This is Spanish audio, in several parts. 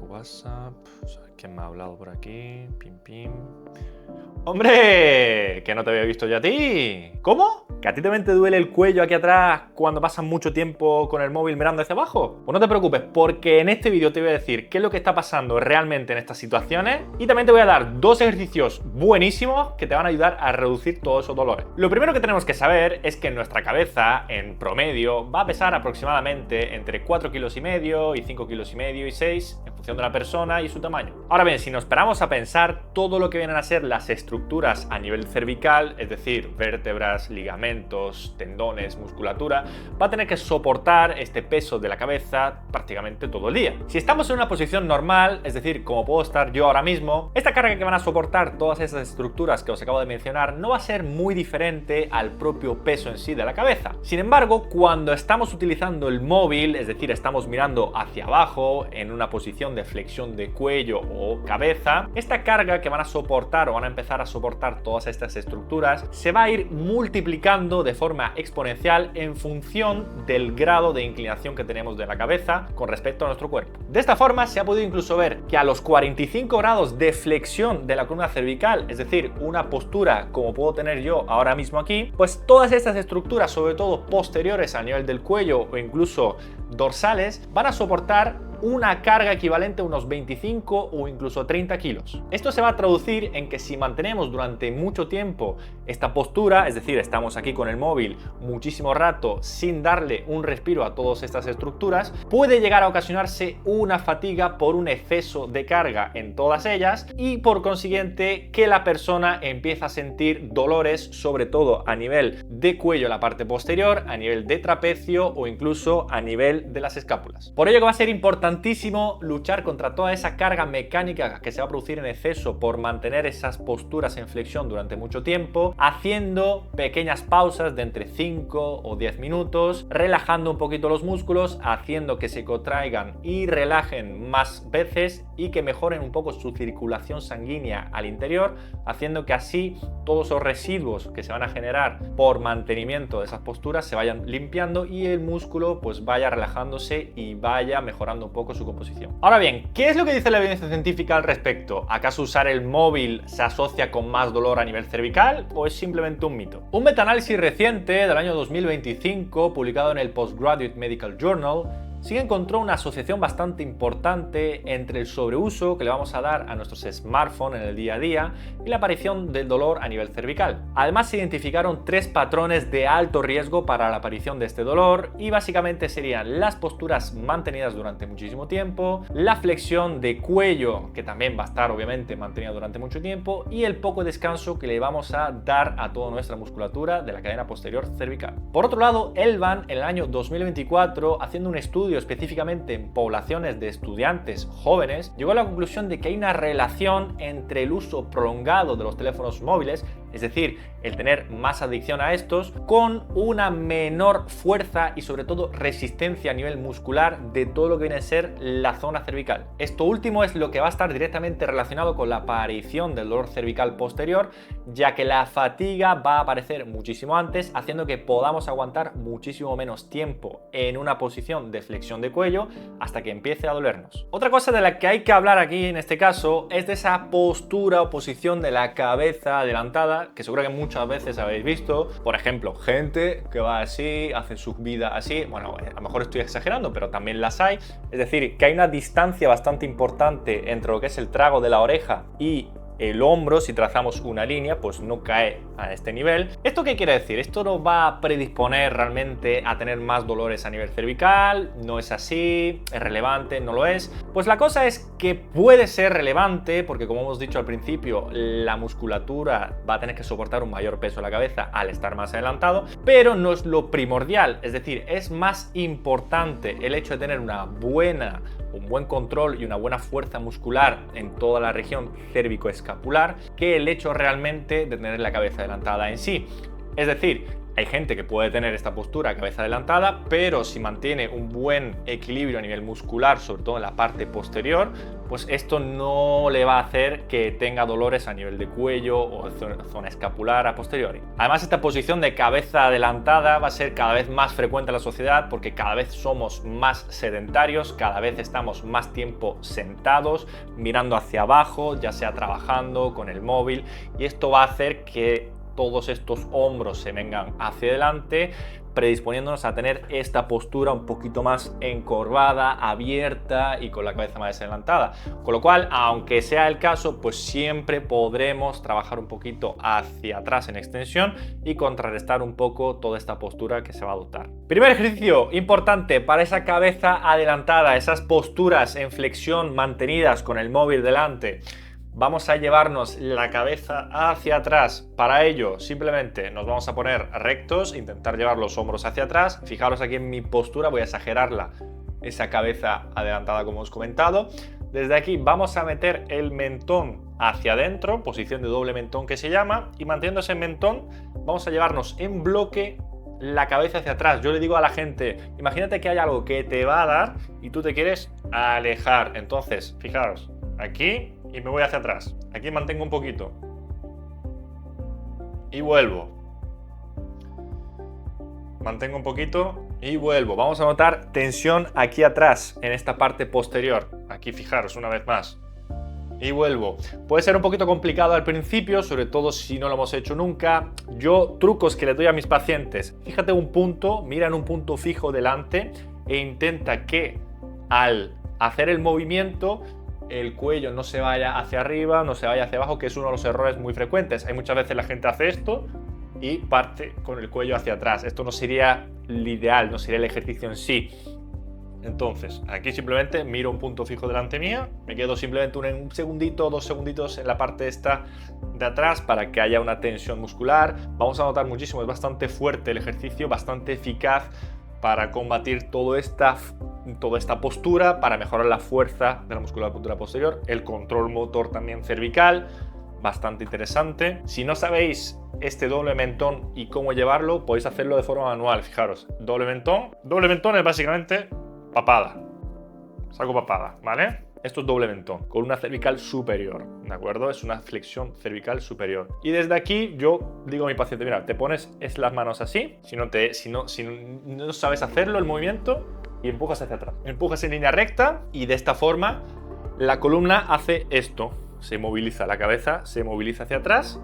WhatsApp. ¿Quién me ha hablado por aquí? Pim, pim. ¡Hombre! Que no te había visto yo a ti. ¿Cómo? ¿Que a ti también te duele el cuello aquí atrás cuando pasas mucho tiempo con el móvil mirando hacia abajo? Pues no te preocupes, porque en este vídeo te voy a decir qué es lo que está pasando realmente en estas situaciones y también te voy a dar dos ejercicios buenísimos que te van a ayudar a reducir todos esos dolores. Lo primero que tenemos que saber es que nuestra cabeza, en promedio, va a pesar aproximadamente entre 4,5 kilos y 5,5 kilos y 6 en función de la persona y su tamaño. Ahora bien, si nos paramos a pensar todo lo que vienen a ser las estructuras a nivel cervical, es decir, vértebras, ligamentos, tendones, musculatura, va a tener que soportar este peso de la cabeza prácticamente todo el día. Si estamos en una posición normal, es decir, como puedo estar yo ahora mismo, esta carga que van a soportar todas esas estructuras que os acabo de mencionar no va a ser muy diferente al propio peso en sí de la cabeza. Sin embargo, cuando estamos utilizando el móvil, es decir, estamos mirando hacia abajo en una posición de flexión de cuello o cabeza, esta carga que van a soportar o van a empezar a soportar todas estas estructuras se va a ir multiplicando de forma exponencial en función del grado de inclinación que tenemos de la cabeza con respecto a nuestro cuerpo. De esta forma se ha podido incluso ver que a los 45 grados de flexión de la columna cervical, es decir, una postura como puedo tener yo ahora mismo aquí, pues todas estas estructuras, sobre todo posteriores a nivel del cuello o incluso dorsales, van a soportar una carga equivalente a unos 25 o incluso 30 kilos. Esto se va a traducir en que si mantenemos durante mucho tiempo esta postura, es decir, estamos aquí con el móvil muchísimo rato sin darle un respiro a todas estas estructuras, puede llegar a ocasionarse una fatiga por un exceso de carga en todas ellas y por consiguiente que la persona empieza a sentir dolores, sobre todo a nivel de cuello, la parte posterior, a nivel de trapecio o incluso a nivel de las escápulas. Por ello que va a ser importantísimo luchar contra toda esa carga mecánica que se va a producir en exceso por mantener esas posturas en flexión durante mucho tiempo, haciendo pequeñas pausas de entre 5 o 10 minutos, relajando un poquito los músculos, haciendo que se contraigan y relajen más veces y que mejoren un poco su circulación sanguínea al interior, haciendo que así todos esos residuos que se van a generar por mantenimiento de esas posturas se vayan limpiando y el músculo pues vaya relajándose y vaya mejorando un poco su composición. Ahora bien, ¿qué es lo que dice la evidencia científica al respecto? ¿Acaso usar el móvil se asocia con más dolor a nivel cervical o es simplemente un mito? Un metaanálisis reciente del año 2025, publicado en el Postgraduate Medical Journal, sí que encontró una asociación bastante importante entre el sobreuso que le vamos a dar a nuestros smartphones en el día a día y la aparición del dolor a nivel cervical. Además se identificaron 3 patrones de alto riesgo para la aparición de este dolor y básicamente serían las posturas mantenidas durante muchísimo tiempo, la flexión de cuello que también va a estar obviamente mantenida durante mucho tiempo y el poco descanso que le vamos a dar a toda nuestra musculatura de la cadena posterior cervical. Por otro lado, Elvan en el año 2024, haciendo un estudio específicamente en poblaciones de estudiantes jóvenes, llegó a la conclusión de que hay una relación entre el uso prolongado de los teléfonos móviles, es decir, el tener más adicción a estos, con una menor fuerza y sobre todo resistencia a nivel muscular de todo lo que viene a ser la zona cervical. Esto último es lo que va a estar directamente relacionado con la aparición del dolor cervical posterior, ya que la fatiga va a aparecer muchísimo antes, haciendo que podamos aguantar muchísimo menos tiempo en una posición de flexión de cuello hasta que empiece a dolernos. Otra cosa de la que hay que hablar aquí en este caso es de esa postura o posición de la cabeza adelantada, que seguro que muchas veces habéis visto, por ejemplo, gente que va así, hace su vida así, bueno, a lo mejor estoy exagerando, pero también las hay, es decir, que hay una distancia bastante importante entre lo que es el trago de la oreja y el hombro. Si trazamos una línea, pues no cae a este nivel. ¿Esto qué quiere decir? Esto nos va a predisponer realmente a tener más dolores a nivel cervical. No es así, es relevante, no lo es. Pues la cosa es que puede ser relevante porque, como hemos dicho al principio, la musculatura va a tener que soportar un mayor peso en la cabeza al estar más adelantado, pero no es lo primordial. Es decir, es más importante el hecho de tener un buen control y una buena fuerza muscular en toda la región cérvico-escapular que el hecho realmente de tener la cabeza adelantada en sí. Es decir, Hay gente que puede tener esta postura cabeza adelantada, pero si mantiene un buen equilibrio a nivel muscular, sobre todo en la parte posterior, pues esto no le va a hacer que tenga dolores a nivel de cuello o zona escapular a posteriori. Además, esta posición de cabeza adelantada va a ser cada vez más frecuente en la sociedad porque cada vez somos más sedentarios, cada vez estamos más tiempo sentados, mirando hacia abajo, ya sea trabajando con el móvil, y esto va a hacer que todos estos hombros se vengan hacia adelante, predisponiéndonos a tener esta postura un poquito más encorvada, abierta y con la cabeza más adelantada. Con lo cual, aunque sea el caso, pues siempre podremos trabajar un poquito hacia atrás en extensión y contrarrestar un poco toda esta postura que se va a adoptar. Primer ejercicio importante para esa cabeza adelantada, esas posturas en flexión mantenidas con el móvil delante. Vamos a llevarnos la cabeza hacia atrás. Para ello, simplemente nos vamos a poner rectos, intentar llevar los hombros hacia atrás. Fijaros aquí en mi postura, voy a exagerarla, esa cabeza adelantada como os he comentado. Desde aquí vamos a meter el mentón hacia adentro, posición de doble mentón que se llama, y manteniendo ese mentón vamos a llevarnos en bloque la cabeza hacia atrás. Yo le digo a la gente, imagínate que hay algo que te va a dar y tú te quieres alejar. Entonces, fijaros, aquí y me voy hacia atrás. Aquí mantengo un poquito. Y vuelvo. Mantengo un poquito y vuelvo. Vamos a notar tensión aquí atrás, en esta parte posterior. Aquí fijaros una vez más. Y vuelvo. Puede ser un poquito complicado al principio, sobre todo si no lo hemos hecho nunca. Yo, trucos que le doy a mis pacientes. Fíjate un punto, mira en un punto fijo delante e intenta que al hacer el movimiento el cuello no se vaya hacia arriba, no se vaya hacia abajo, que es uno de los errores muy frecuentes. Hay muchas veces la gente hace esto y parte con el cuello hacia atrás. Esto no sería el ideal, no sería el ejercicio en sí. Entonces, aquí simplemente miro un punto fijo delante mía, me quedo simplemente un segundito, 2 segunditos en la parte esta de atrás para que haya una tensión muscular. Vamos a notar muchísimo, es bastante fuerte el ejercicio, bastante eficaz para combatir toda esta postura, para mejorar la fuerza de la musculatura posterior, el control motor también cervical, bastante interesante. Si no sabéis este doble mentón y cómo llevarlo, podéis hacerlo de forma manual. Fijaros, doble mentón es básicamente papada, saco papada, ¿vale? Esto es doble mentón, columna cervical superior, ¿de acuerdo? Es una flexión cervical superior. Y desde aquí yo digo a mi paciente, mira, te pones las manos así, si no sabes hacerlo, el movimiento, y empujas hacia atrás. Empujas en línea recta y de esta forma la columna hace esto. Se moviliza la cabeza, se moviliza hacia atrás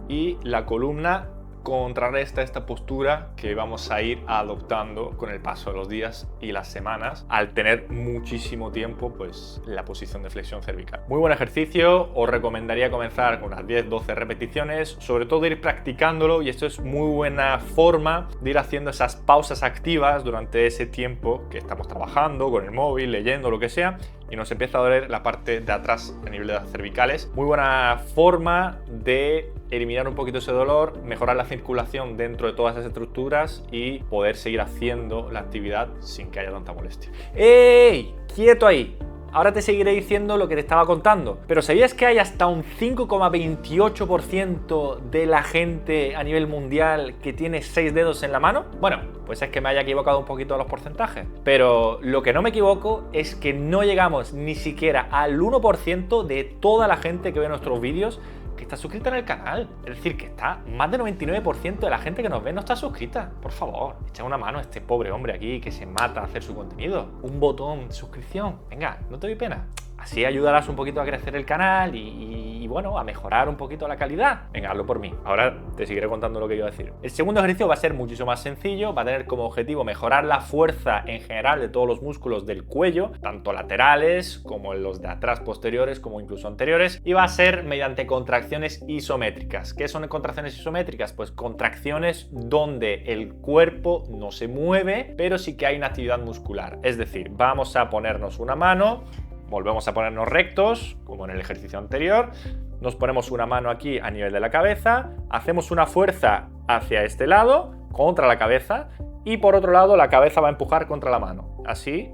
y la columna contrarresta esta postura que vamos a ir adoptando con el paso de los días y las semanas al tener muchísimo tiempo pues la posición de flexión cervical. Muy buen ejercicio, os recomendaría comenzar con unas 10-12 repeticiones, sobre todo ir practicándolo, y esto es muy buena forma de ir haciendo esas pausas activas durante ese tiempo que estamos trabajando con el móvil, leyendo, lo que sea, y nos empieza a doler la parte de atrás a nivel de las cervicales. Muy buena forma de eliminar un poquito ese dolor, mejorar la circulación dentro de todas esas estructuras y poder seguir haciendo la actividad sin que haya tanta molestia. ¡Ey! ¡Quieto ahí! Ahora te seguiré diciendo lo que te estaba contando. Pero ¿sabías que hay hasta un 5,28% de la gente a nivel mundial que tiene 6 dedos en la mano? Bueno, pues es que me haya equivocado un poquito los porcentajes. Pero lo que no me equivoco es que no llegamos ni siquiera al 1% de toda la gente que ve nuestros vídeos que está suscrita en el canal. Es decir, que está más del 99% de la gente que nos ve no está suscrita. Por favor, echa una mano a este pobre hombre aquí que se mata a hacer su contenido. Un botón de suscripción. Venga, no te doy pena. Así ayudarás un poquito a crecer el canal y bueno, a mejorar un poquito la calidad. Venga, hazlo por mí. Ahora te seguiré contando lo que iba a decir. El segundo ejercicio va a ser mucho más sencillo, va a tener como objetivo mejorar la fuerza en general de todos los músculos del cuello, tanto laterales como los de atrás posteriores, como incluso anteriores, y va a ser mediante contracciones isométricas. ¿Qué son contracciones isométricas? Pues contracciones donde el cuerpo no se mueve, pero sí que hay una actividad muscular. Es decir, vamos a ponernos una mano, volvemos a ponernos rectos, como en el ejercicio anterior, nos ponemos una mano aquí a nivel de la cabeza, hacemos una fuerza hacia este lado, contra la cabeza, y por otro lado la cabeza va a empujar contra la mano. Así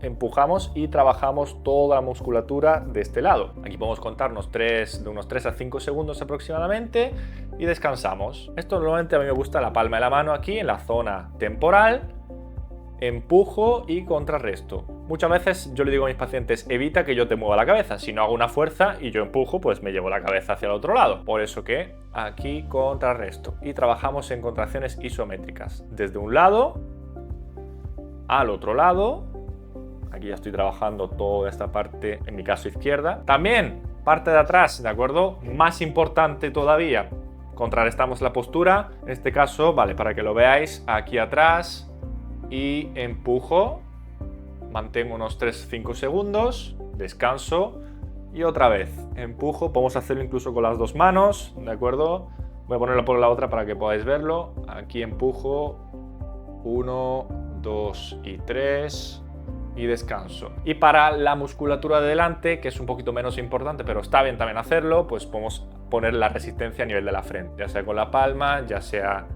empujamos y trabajamos toda la musculatura de este lado. Aquí podemos contarnos de unos 3 a 5 segundos aproximadamente, y descansamos. Esto normalmente a mí me gusta la palma de la mano aquí en la zona temporal. Empujo y contrarresto. Muchas veces yo le digo a mis pacientes, evita que yo te mueva la cabeza. Si no hago una fuerza y yo empujo, pues me llevo la cabeza hacia el otro lado. Por eso que aquí contrarresto. Y trabajamos en contracciones isométricas. Desde un lado al otro lado. Aquí ya estoy trabajando toda esta parte, en mi caso izquierda. También parte de atrás, ¿de acuerdo? Más importante todavía. Contrarrestamos la postura. En este caso, vale, para que lo veáis, aquí atrás. Y empujo, mantengo unos 3-5 segundos, descanso y otra vez empujo. Podemos hacerlo incluso con las dos manos, ¿de acuerdo? Voy a ponerlo por la otra para que podáis verlo. Aquí empujo, 1, 2 y 3 y descanso. Y para la musculatura de delante, que es un poquito menos importante, pero está bien también hacerlo, pues podemos poner la resistencia a nivel de la frente, ya sea con la palma, ya sea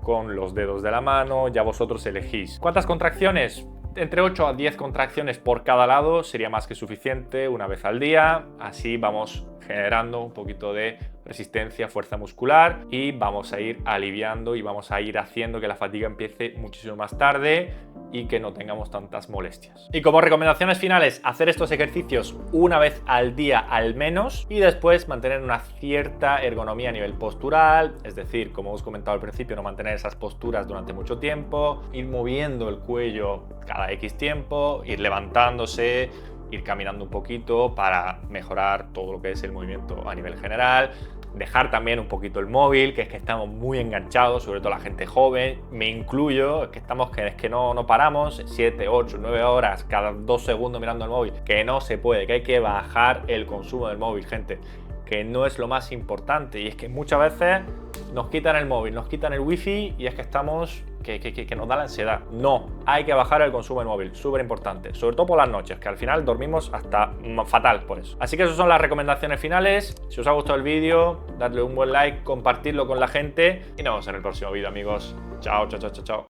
con los dedos de la mano, ya vosotros elegís. ¿Cuántas contracciones? Entre 8 a 10 contracciones por cada lado sería más que suficiente, una vez al día. Así vamos generando un poquito de resistencia, fuerza muscular y vamos a ir aliviando y vamos a ir haciendo que la fatiga empiece muchísimo más tarde y que no tengamos tantas molestias. Y como recomendaciones finales, hacer estos ejercicios una vez al día al menos y después mantener una cierta ergonomía a nivel postural, es decir, como os he comentado al principio, no mantener esas posturas durante mucho tiempo, ir moviendo el cuello cada X tiempo, ir levantándose, ir caminando un poquito para mejorar todo lo que es el movimiento a nivel general. Dejar también un poquito el móvil, que es que estamos muy enganchados, sobre todo la gente joven, me incluyo, es que no paramos 7, 8, 9 horas cada 2 segundos mirando el móvil, que no se puede, que hay que bajar el consumo del móvil, gente, que no es lo más importante. Y es que muchas veces nos quitan el móvil, nos quitan el wifi y es que estamos que nos da la ansiedad. No, hay que bajar el consumo del móvil, súper importante, sobre todo por las noches, que al final dormimos hasta fatal por eso. Así que esas son las recomendaciones finales. Si os ha gustado el vídeo, dadle un buen like, compartidlo con la gente y nos vemos en el próximo vídeo, amigos. Chao, chao, chao, chao, chao.